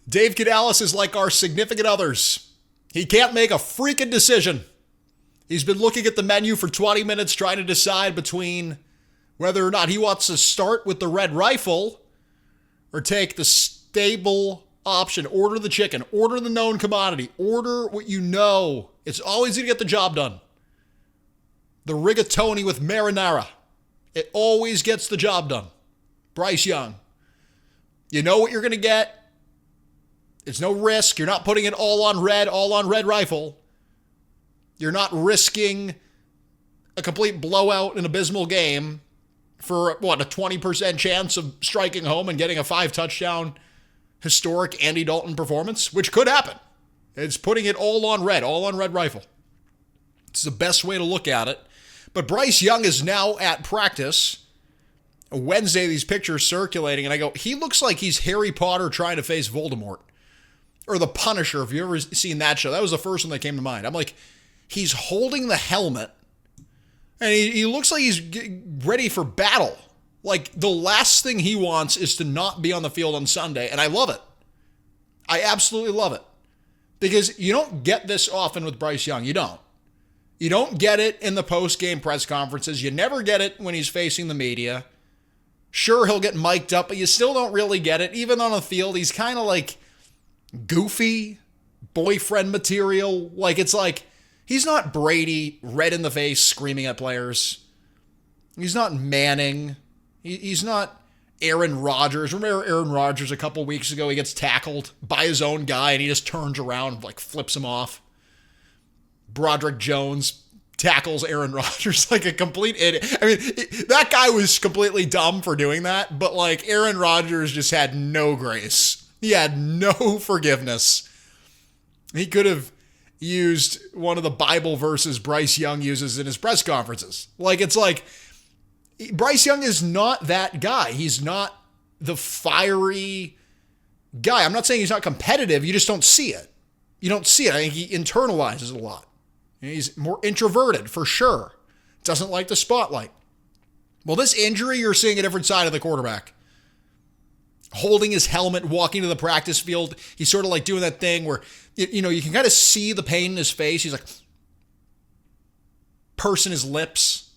Dave Canales is like our significant others. He can't make a freaking decision. He's been looking at the menu for 20 minutes trying to decide between whether or not he wants to start with the red rifle or take the stable option. Order the chicken. Order the known commodity. Order what you know. It's always going to get the job done. The rigatoni with marinara. It always gets the job done. Bryce Young. You know what you're going to get. It's no risk. You're not putting it all on red rifle. You're not risking a complete blowout and abysmal game for, a 20% chance of striking home and getting a 5-touchdown historic Andy Dalton performance, which could happen. It's putting it all on red rifle. It's the best way to look at it. But Bryce Young is now at practice. Wednesday, these pictures circulating, and I go, he looks like he's Harry Potter trying to face Voldemort. Or The Punisher, if you've ever seen that show. That was the first one that came to mind. I'm like, he's holding the helmet, and he looks like he's ready for battle. Like, the last thing he wants is to not be on the field on Sunday, and I love it. I absolutely love it. Because you don't get this often with Bryce Young. You don't. You don't get it in the post-game press conferences. You never get it when he's facing the media. Sure, he'll get mic'd up, but you still don't really get it. Even on the field, he's kind of like goofy boyfriend material. Like, it's like, he's not Brady, red in the face, screaming at players. He's not Manning. He's not Aaron Rodgers. Remember Aaron Rodgers a couple weeks ago? He gets tackled by his own guy, and he just turns around and, like, flips him off. Broderick Jones tackles Aaron Rodgers like a complete idiot. I mean, that guy was completely dumb for doing that, but, like, Aaron Rodgers just had no grace. He had no forgiveness. He could have used one of the Bible verses Bryce Young uses in his press conferences. Like, it's like, Bryce Young is not that guy. He's not the fiery guy. I'm not saying he's not competitive. You just don't see it. You don't see it. I think he internalizes a lot. He's more introverted, for sure. Doesn't like the spotlight. Well, this injury, you're seeing a different side of the quarterback. Holding his helmet, walking to the practice field. He's sort of like doing that thing where, you can kind of see the pain in his face. He's like, pursing his lips.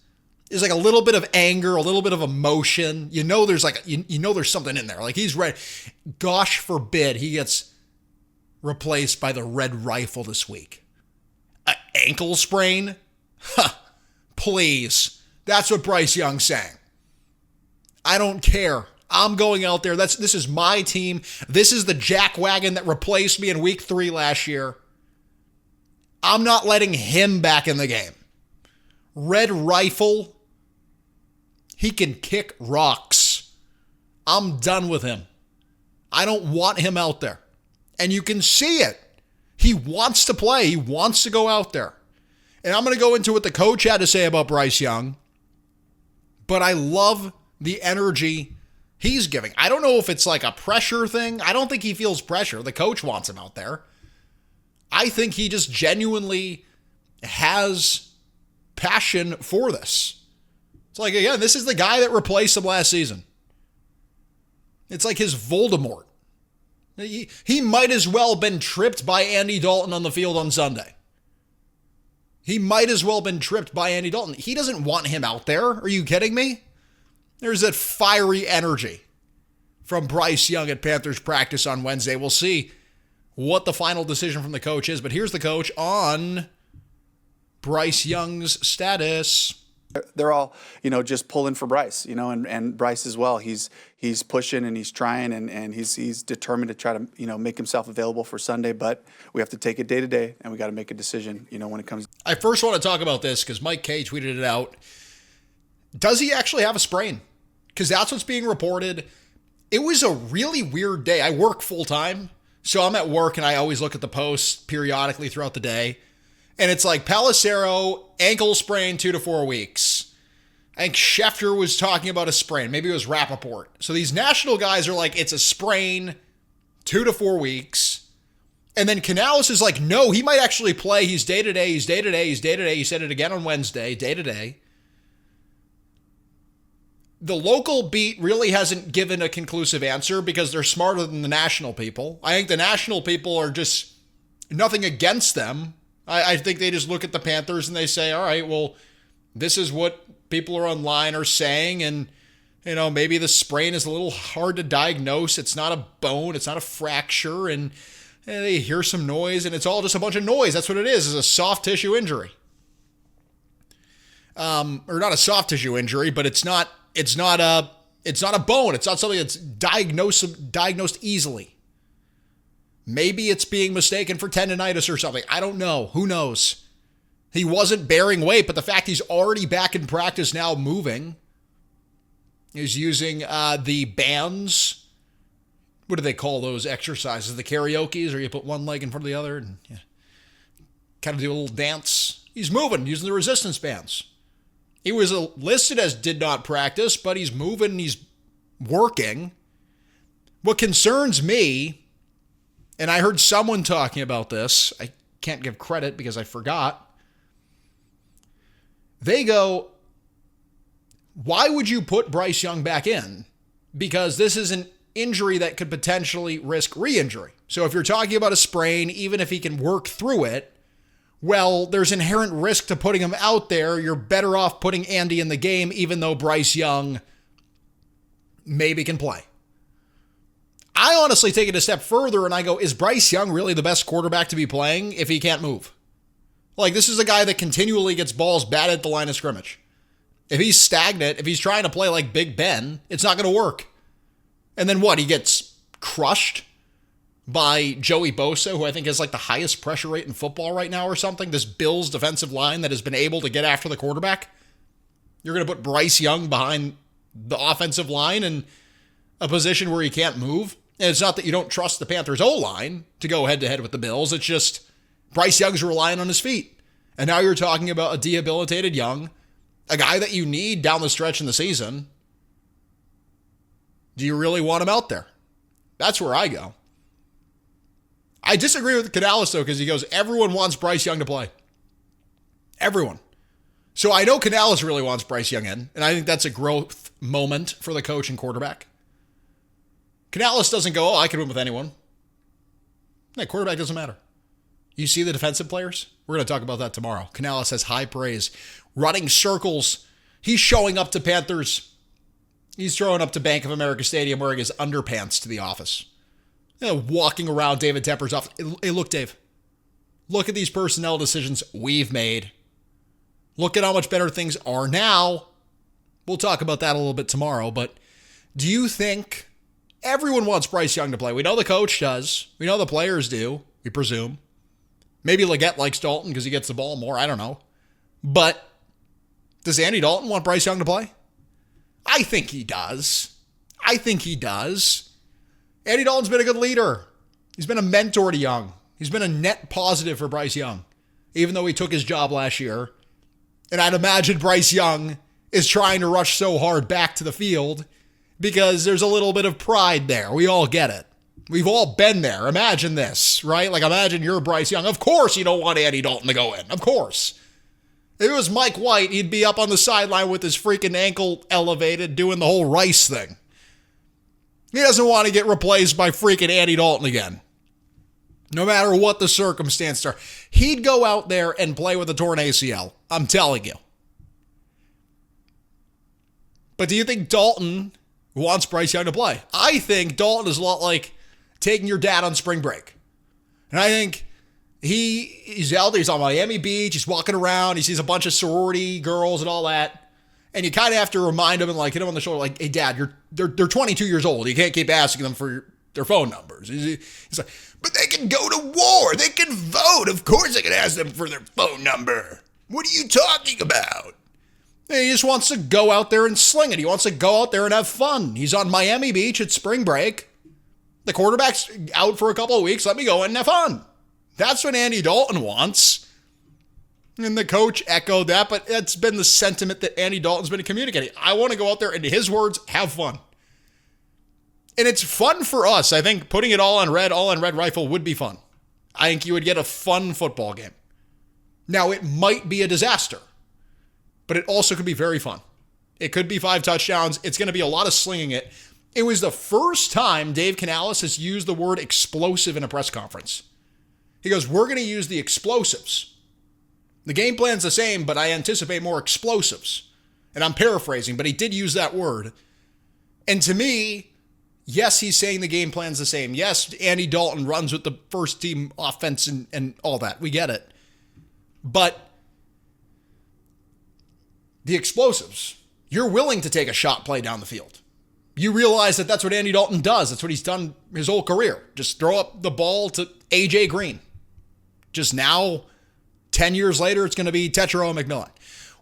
There's like a little bit of anger, a little bit of emotion. There's like, there's something in there. Like, he's ready. Gosh forbid he gets replaced by the red rifle this week. An ankle sprain? Huh. Please. That's what Bryce Young's saying. I don't care. I'm going out there. This is my team. This is the jackwagon that replaced me in week 3 last year. I'm not letting him back in the game. Red rifle. He can kick rocks. I'm done with him. I don't want him out there. And you can see it. He wants to play. He wants to go out there. And I'm going to go into what the coach had to say about Bryce Young. But I love the energy he's giving. I don't know if it's like a pressure thing. I don't think he feels pressure. The coach wants him out there. I think he just genuinely has passion for this. It's like, again, this is the guy that replaced him last season. It's like his Voldemort. He might as well have been tripped by Andy Dalton on the field on Sunday. He might as well have been tripped by Andy Dalton. He doesn't want him out there. Are you kidding me? There's that fiery energy from Bryce Young at Panthers practice on Wednesday. We'll see what the final decision from the coach is, but here's the coach on Bryce Young's status. They're all, just pulling for Bryce, and Bryce as well. He's pushing and he's trying and he's determined to try to, make himself available for Sunday, but we have to take it day to day and we got to make a decision, when it comes. I first want to talk about this because Mike K tweeted it out. Does he actually have a sprain? Because that's what's being reported. It was a really weird day. I work full time, so I'm at work and I always look at the posts periodically throughout the day. And it's like Pelissero, ankle sprain, 2 to 4 weeks. I think Schefter was talking about a sprain. Maybe it was Rappaport. So these national guys are like, it's a sprain, 2 to 4 weeks. And then Canales is like, no, he might actually play. He's day-to-day, he's day-to-day, he's day-to-day. He said it again on Wednesday, day-to-day. The local beat really hasn't given a conclusive answer because they're smarter than the national people. I think the national people are just nothing against them. I think they just look at the Panthers and they say, all right, well, this is what people are online are saying. And, maybe the sprain is a little hard to diagnose. It's not a bone. It's not a fracture. And they hear some noise and it's all just a bunch of noise. That's what it is a soft tissue injury. Or not a soft tissue injury, but it's not a bone. It's not something that's diagnosed easily. Maybe it's being mistaken for tendonitis or something. I don't know. Who knows? He wasn't bearing weight, but the fact he's already back in practice now moving, is using the bands. What do they call those exercises? The karaoke's, or you put one leg in front of the other and kind of do a little dance. He's moving using the resistance bands. He was listed as did not practice, but he's moving and he's working. What concerns me, and I heard someone talking about this, I can't give credit because I forgot. They go, why would you put Bryce Young back in? Because this is an injury that could potentially risk re-injury. So if you're talking about a sprain, even if he can work through it, well, there's inherent risk to putting him out there. You're better off putting Andy in the game, even though Bryce Young maybe can play. I honestly take it a step further and I go, is Bryce Young really the best quarterback to be playing if he can't move? Like, this is a guy that continually gets balls batted at the line of scrimmage. If he's stagnant, if he's trying to play like Big Ben, it's not going to work. And then what? He gets crushed by Joey Bosa, who I think has like the highest pressure rate in football right now or something. This Bills defensive line that has been able to get after the quarterback. You're going to put Bryce Young behind the offensive line in a position where he can't move. And it's not that you don't trust the Panthers O-line to go head-to-head with the Bills. It's just Bryce Young's relying on his feet. And now you're talking about a debilitated Young, a guy that you need down the stretch in the season. Do you really want him out there? That's where I go. I disagree with Canales, though, because he goes, everyone wants Bryce Young to play. Everyone. So I know Canales really wants Bryce Young in, and I think that's a growth moment for the coach and quarterback. Canales doesn't go, I can win with anyone. That quarterback doesn't matter. You see the defensive players? We're going to talk about that tomorrow. Canales has high praise. Running circles. He's showing up to Panthers. He's showing up to Bank of America Stadium wearing his underpants to the office. Walking around David Tepper's office. Hey, look, Dave. Look at these personnel decisions we've made. Look at how much better things are now. We'll talk about that a little bit tomorrow, but do you think everyone wants Bryce Young to play? We know the coach does. We know the players do, we presume. Maybe Leggett likes Dalton because he gets the ball more. I don't know. But does Andy Dalton want Bryce Young to play? I think he does. Andy Dalton's been a good leader. He's been a mentor to Young. He's been a net positive for Bryce Young, even though he took his job last year. And I'd imagine Bryce Young is trying to rush so hard back to the field because there's a little bit of pride there. We all get it. We've all been there. Imagine this, right? Like, imagine you're Bryce Young. Of course you don't want Andy Dalton to go in. Of course. If it was Mike White, he'd be up on the sideline with his freaking ankle elevated doing the whole Rice thing. He doesn't want to get replaced by freaking Andy Dalton again. No matter what the circumstances are. He'd go out there and play with a torn ACL. I'm telling you. But do you think Dalton wants Bryce Young to play? I think Dalton is a lot like taking your dad on spring break. And I think he's out there, he's on Miami Beach, he's walking around, he sees a bunch of sorority girls and all that. And you kind of have to remind him and like hit him on the shoulder, like, hey, Dad, they're 22 years old. You can't keep asking them for their phone numbers. He's like, but they can go to war. They can vote. Of course I can ask them for their phone number. What are you talking about? And he just wants to go out there and sling it. He wants to go out there and have fun. He's on Miami Beach at spring break. The quarterback's out for a couple of weeks. Let me go in and have fun. That's what Andy Dalton wants. And the coach echoed that, but it's been the sentiment that Andy Dalton's been communicating. I want to go out there and, in his words, have fun. And it's fun for us. I think putting it all on red rifle would be fun. I think you would get a fun football game. Now, it might be a disaster, but it also could be very fun. It could be 5 touchdowns. It's going to be a lot of slinging it. It was the first time Dave Canales has used the word explosive in a press conference. He goes, we're going to use the explosives. The game plan's the same, but I anticipate more explosives. And I'm paraphrasing, but he did use that word. And to me, yes, he's saying the game plan's the same. Yes, Andy Dalton runs with the first team offense and all that. We get it. But the explosives, you're willing to take a shot play down the field. You realize that that's what Andy Dalton does. That's what he's done his whole career. Just throw up the ball to A.J. Green. Just now, 10 years later, it's going to be Tetro McMillan.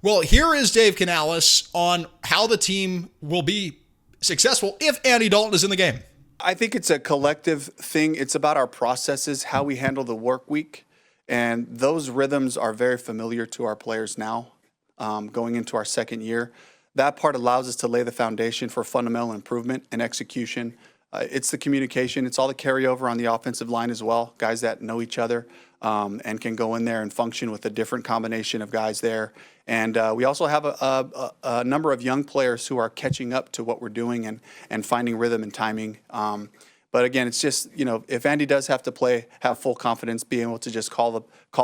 Well, here is Dave Canales on how the team will be successful if Andy Dalton is in the game. I think it's a collective thing. It's about our processes, how we handle the work week. And those rhythms are very familiar to our players now, going into our second year. That part allows us to lay the foundation for fundamental improvement and execution. It's the communication. It's all the carryover on the offensive line as well. Guys that know each other and can go in there and function with a different combination of guys there. And we also have a number of young players who are catching up to what we're doing and finding rhythm and timing. But again, it's just, if Andy does have to have full confidence, being able to just call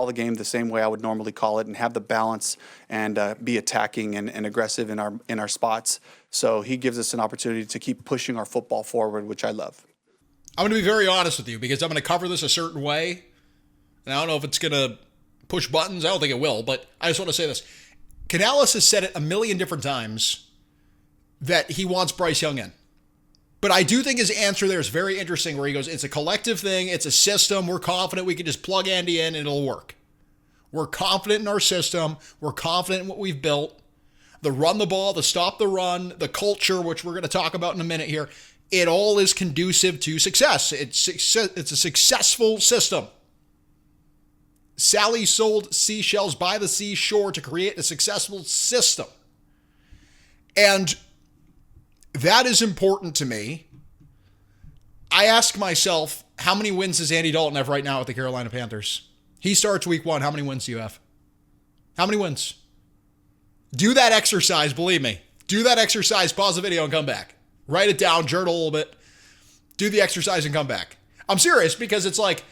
the game the same way I would normally call it and have the balance and be attacking and aggressive in our spots. So he gives us an opportunity to keep pushing our football forward, which I love. I'm going to be very honest with you because I'm going to cover this a certain way. And I don't know if it's going to push buttons. I don't think it will, but I just want to say this. Canales has said it a million different times that he wants Bryce Young in. But I do think his answer there is very interesting where he goes, it's a collective thing. It's a system. We're confident we can just plug Andy in and it'll work. We're confident in our system. We're confident in what we've built. The run the ball, the stop the run, the culture, which we're going to talk about in a minute here. It all is conducive to success. It's a successful system. Sally sold seashells by the seashore to create a successful system. And that is important to me. I ask myself, how many wins does Andy Dalton have right now with the Carolina Panthers? He starts week 1. How many wins do you have? How many wins? Do that exercise, believe me. Do that exercise, pause the video and come back. Write it down, journal a little bit. Do the exercise and come back. I'm serious because it's like,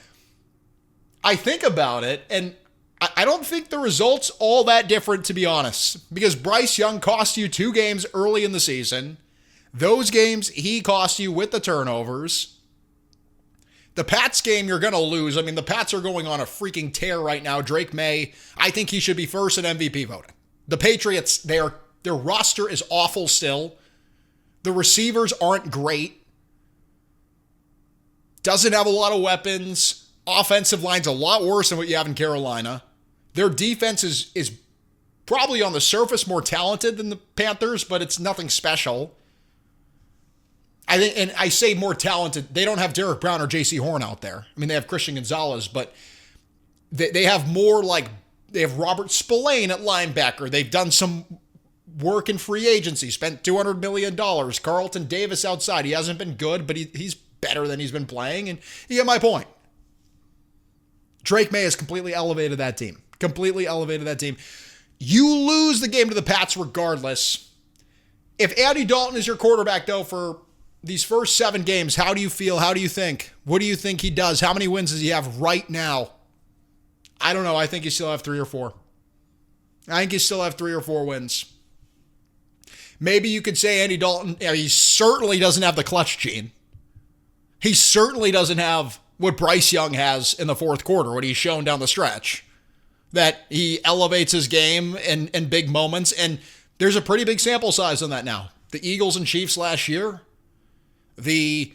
I think about it and I don't think the result's all that different, to be honest, because Bryce Young cost you 2 games early in the season. Those games he cost you with the turnovers. The Pats game you're going to lose. I mean, the Pats are going on a freaking tear right now. Drake May, I think he should be first in MVP voting. The Patriots, their roster is awful still. The receivers aren't great. Doesn't have a lot of weapons. Offensive line's a lot worse than what you have in Carolina. Their defense is probably on the surface more talented than the Panthers, but it's nothing special. I think, and I say more talented, they don't have Derek Brown or J.C. Horn out there. I mean, they have Christian Gonzalez, but they have more they have Robert Spillane at linebacker. They've done some work in free agency, spent $200 million. Carlton Davis outside. He hasn't been good, but he's better than he's been playing, and you get my point. Drake May has completely elevated that team. You lose the game to the Pats regardless. If Andy Dalton is your quarterback, though, for these first 7 games, how do you feel? How do you think? What do you think he does? How many wins does he have right now? I don't know. I think you still have 3 or 4. I think you still have 3 or 4 wins. Maybe you could say Andy Dalton, he certainly doesn't have the clutch gene. He certainly doesn't have what Bryce Young has in the fourth quarter, what he's shown down the stretch. That he elevates his game in big moments, and there's a pretty big sample size on that now. The Eagles and Chiefs last year, the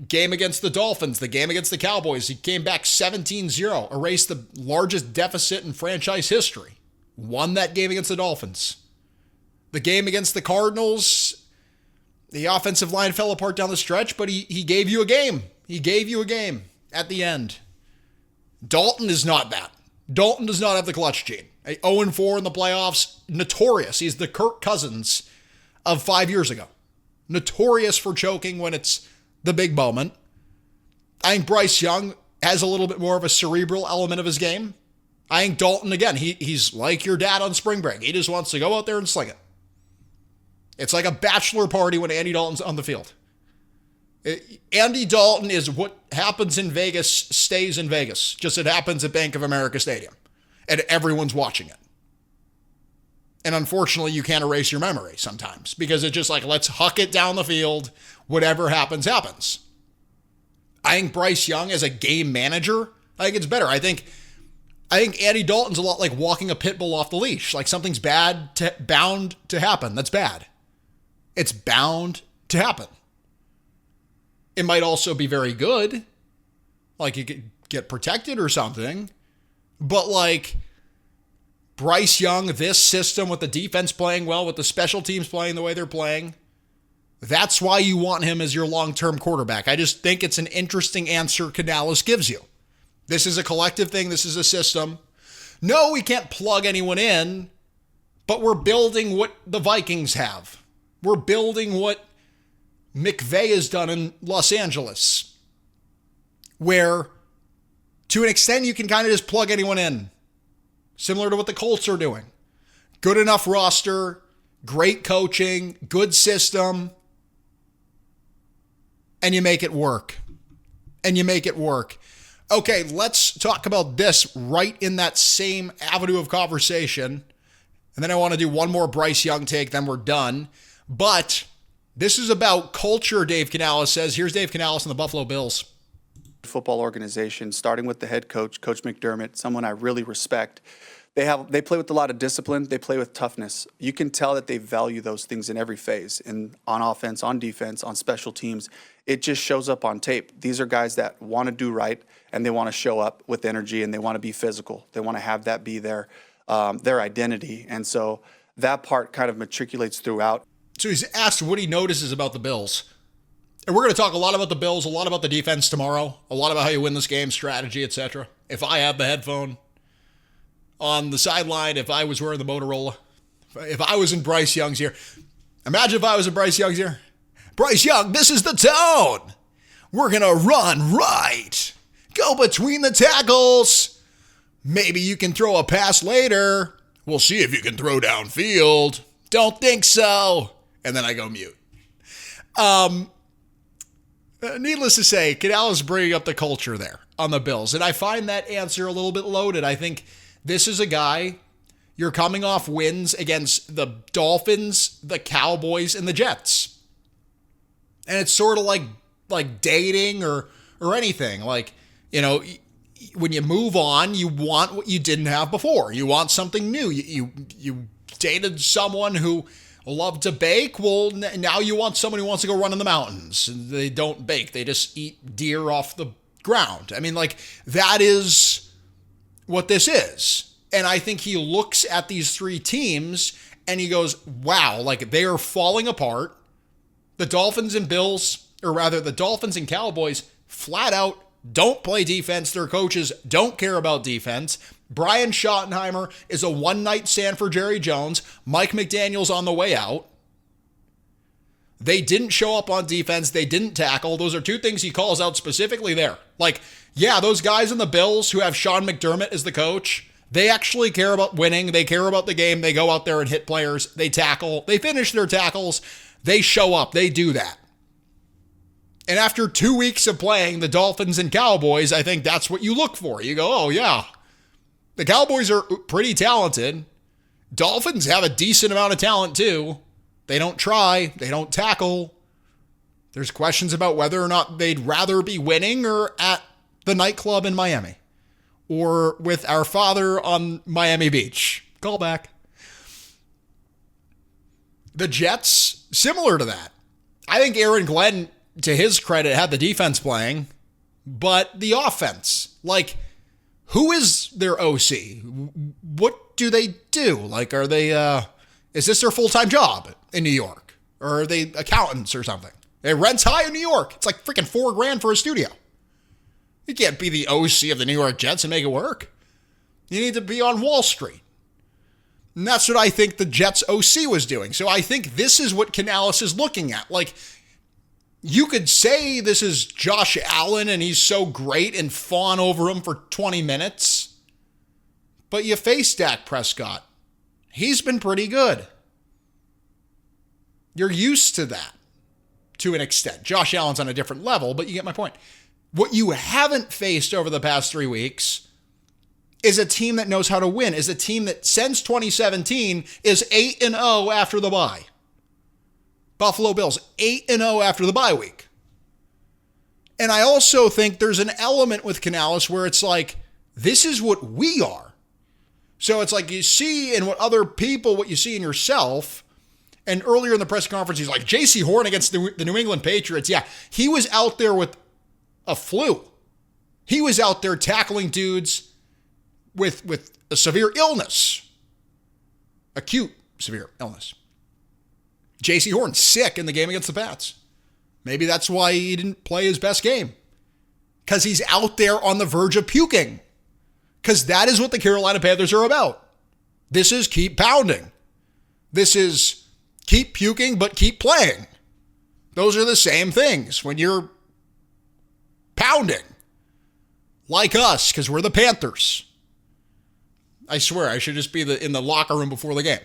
game against the Dolphins, the game against the Cowboys, he came back 17-0, erased the largest deficit in franchise history, won that game against the Dolphins. The game against the Cardinals, the offensive line fell apart down the stretch, but he gave you a game. He gave you a game at the end. Dalton is not that. Dalton does not have the clutch gene. 0-4 in the playoffs, notorious. He's the Kirk Cousins of 5 years ago. Notorious for choking when it's the big moment. I think Bryce Young has a little bit more of a cerebral element of his game. I think Dalton, again, he's like your dad on spring break. He just wants to go out there and sling it. It's like a bachelor party when Andy Dalton's on the field. Andy Dalton is what happens in Vegas stays in Vegas. Just it happens at Bank of America Stadium. And everyone's watching it. And unfortunately, you can't erase your memory sometimes because it's just like, let's huck it down the field. Whatever happens, happens. I think Bryce Young as a game manager, I think it's better. I think Andy Dalton's a lot like walking a pit bull off the leash. Like something's bound to happen. That's bad. It's bound to happen. It might also be very good. Like you could get protected or something. But like Bryce Young, this system with the defense playing well, with the special teams playing the way they're playing, that's why you want him as your long-term quarterback. I just think it's an interesting answer Canales gives you. This is a collective thing. This is a system. No, we can't plug anyone in, but we're building what the Vikings have. We're building what McVay has done in Los Angeles, where to an extent you can kind of just plug anyone in, similar to what the Colts are doing. Good enough roster, great coaching, good system, and you make it work. Okay, let's talk about this right in that same avenue of conversation. And then I want to do one more Bryce Young take, then we're done. But this is about culture, Dave Canales says. Here's Dave Canales and the Buffalo Bills. Football organization, starting with the head coach, Coach McDermott, someone I really respect. They play with a lot of discipline. They play with toughness. You can tell that they value those things in every phase, on offense, on defense, on special teams. It just shows up on tape. These are guys that want to do right, and they want to show up with energy, and they want to be physical. They want to have that be their identity. And so that part kind of matriculates throughout. So he's asked what he notices about the Bills. And we're going to talk a lot about the Bills, a lot about the defense tomorrow, a lot about how you win this game, strategy, etc. If I have the headphone on the sideline, if I was wearing the Motorola, if I was in Bryce Young's ear. Imagine if I was in Bryce Young's ear. Bryce Young, this is the tone. We're going to run right. Go between the tackles. Maybe you can throw a pass later. We'll see if you can throw downfield. Don't think so. And then I go mute. Needless to say, Canales bringing up the culture there on the Bills. And I find that answer a little bit loaded. I think this is a guy, you're coming off wins against the Dolphins, the Cowboys, and the Jets. And it's sort of like dating or anything. Like, you know, when you move on, you want what you didn't have before. You want something new. You dated someone who loved to bake. Well, now you want someone who wants to go run in the mountains. They don't bake. They just eat deer off the ground. I mean, like, that is what this is. And I think he looks at these three teams and he goes, wow, like they are falling apart. The Dolphins and Bills, or rather the Dolphins and Cowboys, flat out don't play defense. Their coaches don't care about defense. Brian Schottenheimer is a one-night stand for Jerry Jones. Mike McDaniel's on the way out. They didn't show up on defense. They didn't tackle. Those are two things he calls out specifically there. Like, yeah, those guys in the Bills who have Sean McDermott as the coach, they actually care about winning. They care about the game. They go out there and hit players. They tackle. They finish their tackles. They show up. They do that. And after 2 weeks of playing the Dolphins and Cowboys, I think that's what you look for. You go, oh, yeah, the Cowboys are pretty talented. Dolphins have a decent amount of talent, too. They don't try. They don't tackle. There's questions about whether or not they'd rather be winning or at the nightclub in Miami or with our father on Miami Beach. Call back. The Jets, similar to that. I think Aaron Glenn, to his credit, had the defense playing, but the offense, like, who is their OC? What do they do? Like, are they, is this their full-time job in New York? Or are they accountants or something? It rents high in New York. It's like freaking $4,000 for a studio. You can't be the OC of the New York Jets and make it work. You need to be on Wall Street. And that's what I think the Jets OC was doing. So I think this is what Canales is looking at. Like, you could say this is Josh Allen and he's so great and fawn over him for 20 minutes. But you face Dak Prescott. He's been pretty good. You're used to that to an extent. Josh Allen's on a different level, but you get my point. What you haven't faced over the past 3 weeks is a team that knows how to win, is a team that since 2017 is 8-0 after the bye. Buffalo Bills, 8-0 after the bye week. And I also think there's an element with Canales where it's like, this is what we are. So it's like you see in what other people, what you see in yourself. And earlier in the press conference, he's like, J.C. Horn against the New England Patriots. Yeah, he was out there with a flu. He was out there tackling dudes with a severe illness. Acute severe illness. J.C. Horn sick in the game against the Pats. Maybe that's why he didn't play his best game. Because he's out there on the verge of puking. Because that is what the Carolina Panthers are about. This is keep pounding. This is keep puking, but keep playing. Those are the same things when you're pounding. Like us, because we're the Panthers. I swear, I should just be in the locker room before the game.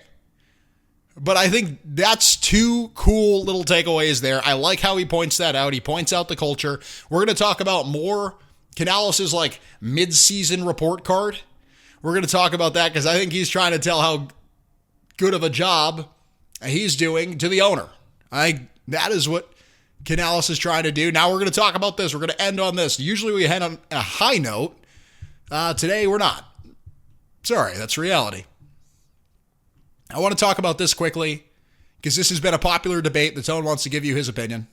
But I think that's two cool little takeaways there. I like how he points that out. He points out the culture. We're going to talk about more Canales' like mid-season report card. We're going to talk about that because I think he's trying to tell how good of a job he's doing to the owner. That is what Canales is trying to do. Now we're going to talk about this. We're going to end on this. Usually we end on a high note. Today we're not. Sorry, that's reality. I want to talk about this quickly because this has been a popular debate. The Tone wants to give you his opinion.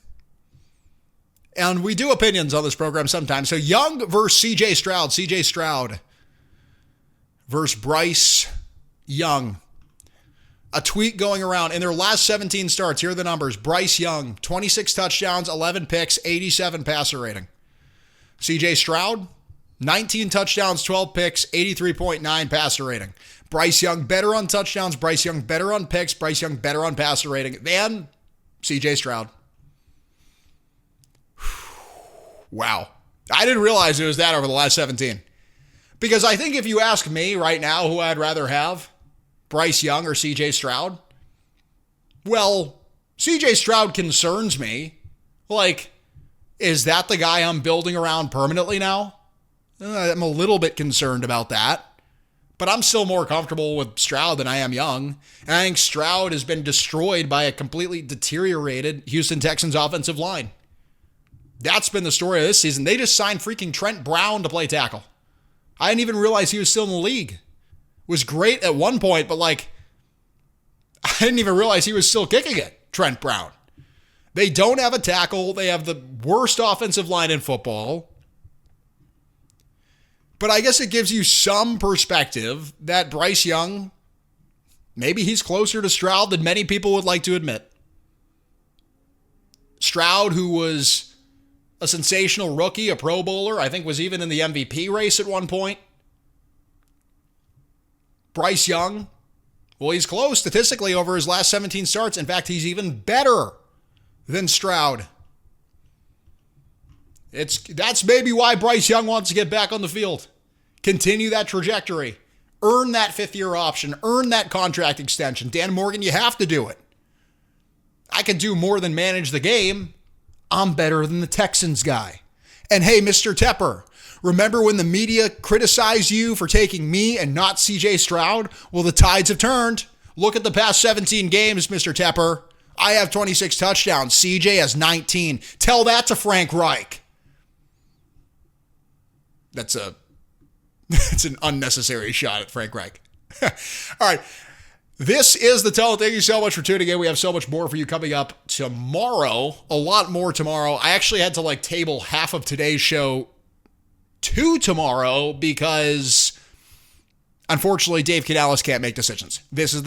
And we do opinions on this program sometimes. So Young versus CJ Stroud. CJ Stroud versus Bryce Young. A tweet going around. In their last 17 starts, here are the numbers. Bryce Young, 26 touchdowns, 11 picks, 87 passer rating. CJ Stroud, 19 touchdowns, 12 picks, 83.9 passer rating. Bryce Young better on touchdowns. Bryce Young better on picks. Bryce Young better on passer rating than CJ Stroud. Wow. I didn't realize it was that over the last 17. Because I think if you ask me right now who I'd rather have, Bryce Young or CJ Stroud, well, CJ Stroud concerns me. Like, is that the guy I'm building around permanently now? I'm a little bit concerned about that. But I'm still more comfortable with Stroud than I am Young. And I think Stroud has been destroyed by a completely deteriorated Houston Texans offensive line. That's been the story of this season. They just signed freaking Trent Brown to play tackle. I didn't even realize he was still in the league. Was great at one point, but like, I didn't even realize he was still kicking it, Trent Brown. They don't have a tackle. They have the worst offensive line in football. But I guess it gives you some perspective that Bryce Young, maybe he's closer to Stroud than many people would like to admit. Stroud, who was a sensational rookie, a Pro Bowler, I think was even in the MVP race at one point. Bryce Young, well, he's close statistically over his last 17 starts. In fact, he's even better than Stroud. That's maybe why Bryce Young wants to get back on the field. Continue that trajectory. Earn that fifth-year option. Earn that contract extension. Dan Morgan, you have to do it. I can do more than manage the game. I'm better than the Texans guy. And hey, Mr. Tepper, remember when the media criticized you for taking me and not CJ Stroud? Well, the tides have turned. Look at the past 17 games, Mr. Tepper. I have 26 touchdowns. CJ has 19. Tell that to Frank Reich. That's an unnecessary shot at Frank Reich. All right. This is The Tone. Thank you so much for tuning in. We have so much more for you coming up tomorrow. A lot more tomorrow. I actually had to table half of today's show to tomorrow because unfortunately Dave Canales can't make decisions. This is the